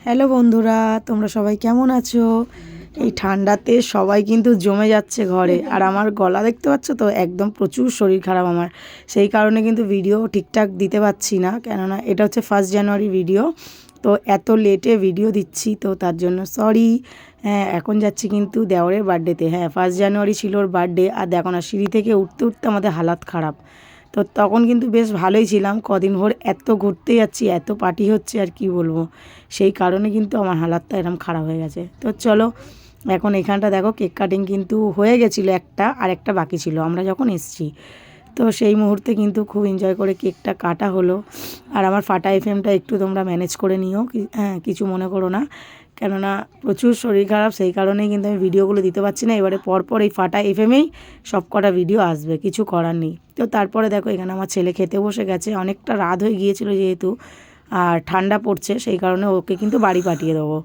Hello বন্ধুরা, তোমরা সবাই কেমন আছো? এই ঠান্ডাতে সবাই কিন্তু জমে যাচ্ছে ঘরে। আর আমার গলা দেখতে পাচ্ছ তো, একদম প্রচুর শরীর খারাপ আমার। সেই কারণে কিন্তু ভিডিও ঠিকঠাক দিতে পারছি না, কেননা এটা হচ্ছে 1 জানুয়ারি ভিডিও। তো এত লেটে ভিডিও দিচ্ছি, তো তার জন্য সরি। হ্যাঁ, এখন যাচ্ছি কিন্তু দেওরের বার্থডেতে। হ্যাঁ, 1 জানুয়ারি ছিল ওর বার্থডে। আর দেখো না, সিঁড়ি থেকে উঠতে উঠতে আমাদের হালাত খারাপ। তো তখন কিন্তু বেশ ভালোই ছিলাম, কদিন ভোর এত ঘুরতে যাচ্ছি, এত পার্টি হচ্ছে আর কি বলবো। সেই কারণে কিন্তু আমার হালাতটা এরকম খারাপ হয়ে গেছে। তো চলো, এখন এখানটা দেখো কেক কাটিং কিন্তু হয়ে গেছিলো একটা, আর একটা বাকি ছিল আমরা যখন এসছি। তো সেই মুহূর্তে কিন্তু খুব এনজয় করে কেকটা কাটা হলো। আর আমার ফাটা এফএমটা একটু তোমরা ম্যানেজ করে নিও, হ্যাঁ, কিছু মনে করো না, কেননা প্রচুর শরীর খারাপ, সেই কারণেই কিন্তু আমি ভিডিওগুলো দিতে পারছি না। এবারে পরপর এই ফাটা এফএমেই সব কটা ভিডিও আসবে, কিছু করার নেই। তো তারপরে দেখো এখানে আমার ছেলে খেতে বসে গেছে, অনেকটা রাত হয়ে গিয়েছিল যেহেতু, আর ঠান্ডা পড়ছে, সেই কারণে ওকে কিন্তু বাড়ি পাঠিয়ে দেবো।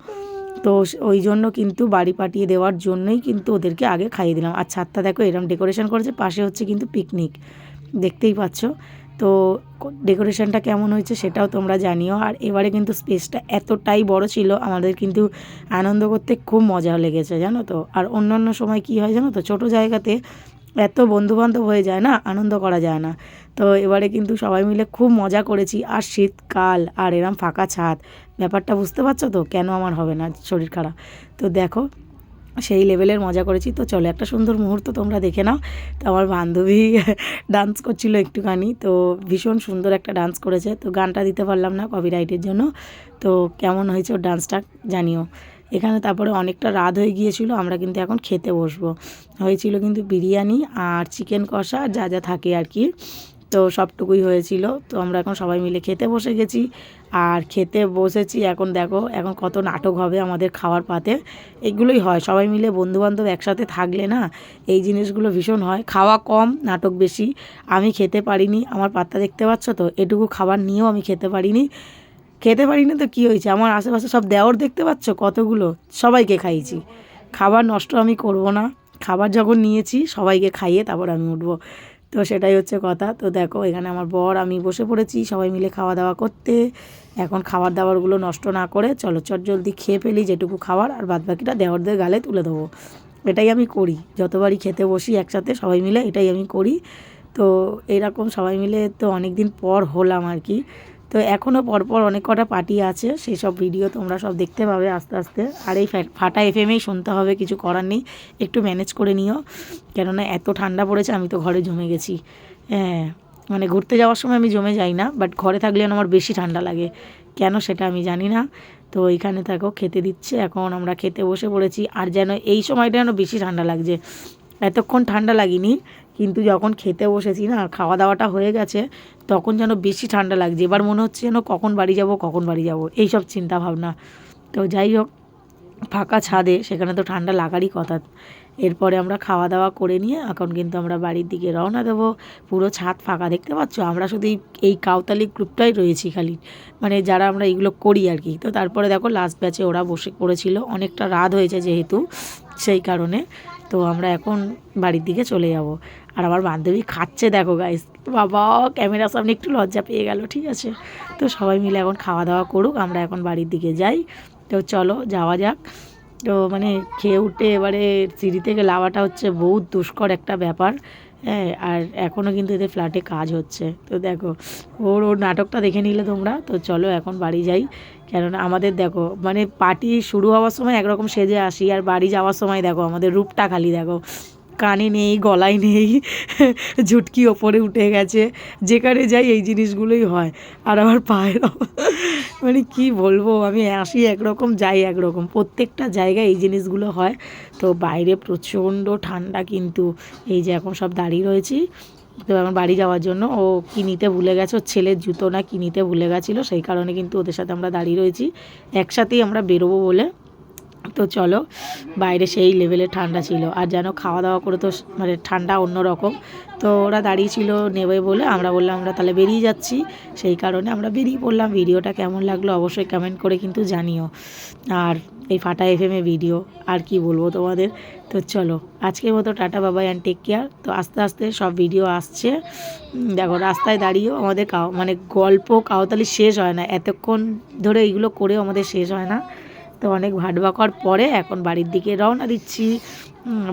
তো ওই জন্য কিন্তু বাড়ি পাঠিয়ে দেওয়ার জন্যই কিন্তু ওদেরকে আগে খাইয়ে দিলাম। আর ছাদটা দেখো এরকম ডেকোরেশন করেছে, পাশে হচ্ছে কিন্তু পিকনিক, দেখতেই পাচ্ছ। তো ডেকোরেশনটা কেমন হয়েছে সেটাও তোমরা জানিও। আর এবারে কিন্তু স্পেসটা এতটাই বড় ছিল, আমাদের কিন্তু আনন্দ করতে খুব মজা লেগেছে, জানো তো। আর অন্য অন্য সময় কী হয় জানো তো, ছোটো জায়গাতে এত বন্ধুবান্ধব হয়ে যায় না, আনন্দ করা যায় না। তো এবারে কিন্তু সবাই মিলে খুব মজা করেছি। আর শীতকাল, আর এরম ফাঁকা ছাদ, ব্যাপারটা বুঝতে পারছো তো কেন আমার হবে না শরীর খারাপ। তো দেখো সেই লেভেলের মজা করেছি। তো চলো একটা সুন্দর মুহূর্ত তোমরা দেখে নাও। তো আমার বান্ধবী ডান্স করছিল একটুখানি, তো ভীষণ সুন্দর একটা ডান্স করেছে। তো গানটা দিতে পারলাম না কপিরাইটের জন্য। তো কেমন হয়েছে ওর ডান্সটা জানিও। এখানে তারপরে অনেকটা রাত হয়ে গিয়েছিল, আমরা কিন্তু এখন খেতে বসবো। হয়েছিল কিন্তু বিরিয়ানি আর চিকেন কষা, যা যা থাকে আর কি। তো সবটুকুই হয়েছিল। তো আমরা এখন সবাই মিলে খেতে বসে গেছি। আর খেতে বসেছি, এখন দেখো এখন কত নাটক হবে আমাদের খাওয়ার পাতে। এগুলোই হয় সবাই মিলে বন্ধুবান্ধব একসাথে থাকলে না, এই জিনিসগুলো ভীষণ হয়। খাওয়া কম, নাটক বেশি। আমি খেতে পারিনি, আমার পাত্তা দেখতে পাচ্ছ তো, এটুকু খাবার নিয়েও আমি খেতে পারিনি। খেতে পারিনি তো কী হয়েছে, আমার আশেপাশে সব দেওর দেখতে পাচ্ছ কতগুলো, সবাইকে খাইয়েছি। খাবার নষ্ট আমি করব না, খাবার যখন নিয়েছি সবাইকে খাইয়ে তারপর আমি উঠবো। তো সেটাই হচ্ছে কথা। তো দেখো এখানে আমার বর আমি বসে পড়েছি সবাই মিলে খাওয়া দাওয়া করতে। এখন খাবার দাবারগুলো নষ্ট না করে চলো চটজলদি খেয়ে ফেলি যেটুকু খাবার, আর বাদবাকিটা দেওরদের গালে তুলে দেবো। এটাই আমি করি, যতবারই খেতে বসি একসাথে সবাই মিলে, এটাই আমি করি। তো এরকম সবাই মিলে তো অনেক দিন পর হলাম আর কি। তো এখনও পরপর অনেক কটা পার্টি আছে, সেই সব ভিডিও তোমরা সব দেখতে পাবে আস্তে আস্তে। আর এই ফাটা এফএমেই শুনতে হবে, কিছু করার নেই, একটু ম্যানেজ করে নিও। কেননা এত ঠান্ডা পড়েছে, আমি তো ঘরে জমে গেছি। হ্যাঁ, মানে ঘুরতে যাওয়ার সময় আমি জমে যাই না, বাট ঘরে থাকলে আমার বেশি ঠান্ডা লাগে, কেন সেটা আমি জানি না। তো এইখানে থাকো খেতে দিচ্ছে, এখন আমরা খেতে বসে পড়েছি। আর যেন এই সময়টা যেন বেশি ঠান্ডা লাগছে, এতক্ষণ ঠান্ডা লাগেনি, কিন্তু যখন খেতে বসেছি না, খাওয়া দাওয়াটা হয়ে গেছে, তখন যেন বেশি ঠান্ডা লাগছে। এবার মনে হচ্ছে যেন কখন বাড়ি যাব, কখন বাড়ি যাব, এইসব চিন্তা ভাবনা। তো যাই হোক, ফাঁকা ছাদে সেখানে তো ঠান্ডা লাগারই কথা। এরপরে আমরা খাওয়া দাওয়া করে নিয়ে এখন কিন্তু আমরা বাড়ির দিকে রওনা দেবো। পুরো ছাদ ফাঁকা, দেখতে পাচ্ছ, আমরা শুধু এই কাউতালি গ্রুপটাই রয়েছি খালি, মানে যারা আমরা এইগুলো করি আর কি। তো তারপরে দেখো লাস্ট ব্যাচে ওরা বসে পড়েছিল, অনেকটা রাত হয়েছে যেহেতু, সেই কারণে। তো আমরা এখন বাড়ির দিকে চলে যাব। আর আমার বান্ধবী খাচ্ছে দেখো গাইস, বাবা ক্যামেরার সামনে একটু লজ্জা পেয়ে গেল, ঠিক আছে। তো সবাই মিলে এখন খাওয়া দাওয়া করুক, আমরা এখন বাড়ির দিকে যাই। তো চলো যাওয়া যাক। তো মানে খেয়ে উঠে এবারে সিঁড়ি থেকে লাওয়াটা হচ্ছে বহুত দুষ্কর একটা ব্যাপার। হ্যাঁ, আর এখনও কিন্তু এদের ফ্ল্যাটে কাজ হচ্ছে। তো দেখো ওর নাটকটা দেখে নিলে তোমরা। তো চলো এখন বাড়ি যাই, কেননা আমাদের দেখো মানে পার্টি শুরু হওয়ার সময় একরকম সেজে আসি, আর বাড়ি যাওয়ার সময় দেখো আমাদের রূপটা খালি দেখো, কানে নেই, গলায় নেই, ঝুটকি ওপরে উঠে গেছে। যেখানে যাই এই জিনিসগুলোই হয়। আর আমার পায়ের মানে কি বলবো, আমি আসি একরকম যাই একরকম, প্রত্যেকটা জায়গায় এই জিনিসগুলো হয়। তো বাইরে প্রচণ্ড ঠান্ডা, কিন্তু এই যে এখন সব দাঁড়িয়ে রয়েছি। তো এখন বাড়ি যাওয়ার জন্য ও কী নিতে ভুলে গেছে, ওর ছেলের জুতো না কী নিতে ভুলে গেছিলো, সেই কারণে কিন্তু ওদের সাথে আমরা দাঁড়িয়ে রয়েছি। একসাথেই আমরা বেরোবো বলে। তো চলো, বাইরে সেই লেভেলে ঠান্ডা ছিল, আর যেন খাওয়া দাওয়া করে তো মানে ঠান্ডা অন্যরকম। তো ওরা দাঁড়িয়ে ছিল নেবে বলে, আমরা বললাম আমরা তাহলে বেরিয়ে যাচ্ছি, সেই কারণে আমরা বেরিয়ে পড়লাম। ভিডিওটা কেমন লাগলো অবশ্যই কমেন্ট করে কিন্তু জানিও। আর এই ফাটা এফএমে ভিডিও আর কি বলবো তোমাদের। তো চলো আজকের মতো টাটা বাবাই অ্যান্ড টেক কেয়ার। তো আস্তে আস্তে সব ভিডিও আসছে। দেখো রাস্তায় দাঁড়িয়েও আমাদের মানে গল্প কাউতালি শেষ হয় না, এতক্ষণ ধরে এইগুলো করেও আমাদের শেষ হয় না। তো অনেক ভাটবাকর পরে এখন বাড়ির দিকে রওনা দিচ্ছি।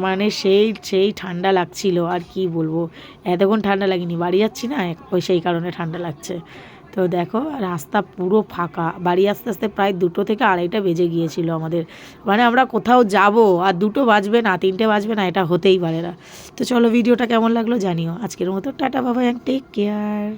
মানে সেই সেই ঠান্ডা লাগছিল, আর কি বলবো, এতক্ষণ ঠান্ডা লাগেনি, বাড়ি যাচ্ছি না ওই সেই কারণে ঠান্ডা লাগছে। তো দেখো রাস্তা পুরো ফাঁকা, বাড়ি আস্তে আস্তে প্রায় 2টো থেকে 2:30টা বেজে গিয়েছিল আমাদের। মানে আমরা কোথাও যাব আর 2টো বাজবে না, 3টে বাজবে না, এটা হতেই পারে না। তো চলো ভিডিওটা কেমন লাগলো জানিও। আজকের মতো টাটা বাবাই অ্যান্ড টেক কেয়ার।